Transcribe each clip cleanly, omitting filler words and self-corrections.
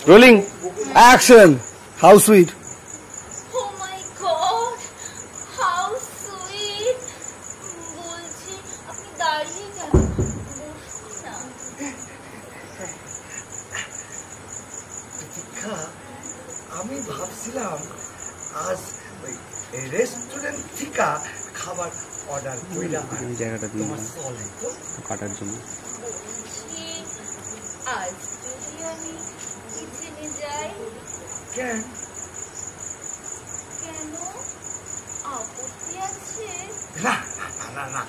Rolling action. How sweet. Oh my God, how sweet! বলছি আপনি দাঁড়িয়ে কেন? বসুন না। প্রতীক্ষা, আমি ভাবছিলাম আজ ওই রেস্টুরেন্ট থেকে খাবার অর্ডার কইরা জায়গাটা দিয়ে তোমার চলে তো কাটার জন্য। বলছি আজ যদি আমি কিচেনে যাই? কেন? কেন? আপত্তি আছে? না না না না,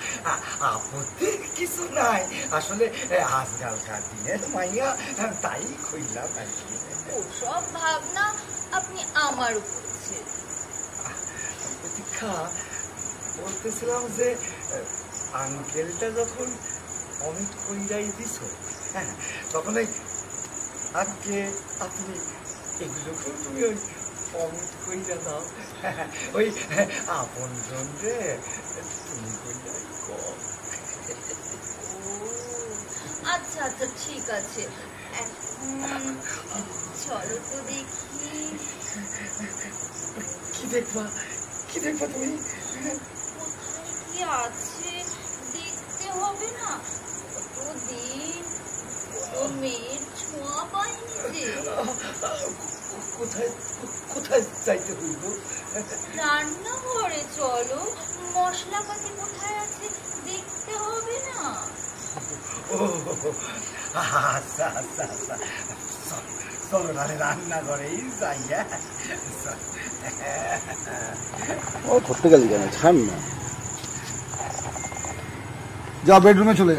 আপত্তি কিছু নাই। আসলে আজকালকার দিনের মাইয়া তাই কইলাম আর কি। ওসব ভাবনা আপনি আমার করছে। প্রতীক্ষা, বলতেছিলাম যে আঙ্কেলটা যখন অমিত কইরাই দিছ, হ্যাঁ, তখন ওই আজকে আপনি এগুলোকেও তুমি ওই অমিত কইরা দাও। ওই আপন জন রে তুমি কইরাই কম। আচ্ছা আচ্ছা ঠিক আছে, এখন চলো তো দেখি। কি দেখবা, কি দেখবা তুমি? কোথায় কি আছে দেখতে হবে না? কতদিন কোনো মেয়ের ছোঁয়া পাইনি যে। কোথায় কোথায় যাইতে হইব? রান্নাঘরে চলো, মশলাপাতি কোথায় আছে দেখতে হবে না? ও আচ্ছা আচ্ছা আচ্ছা, চলো তাহলে রান্নাঘরেই যাই। ও ধরতে গেলি কেন? ছাড় না, যা বেডরুমে চলে।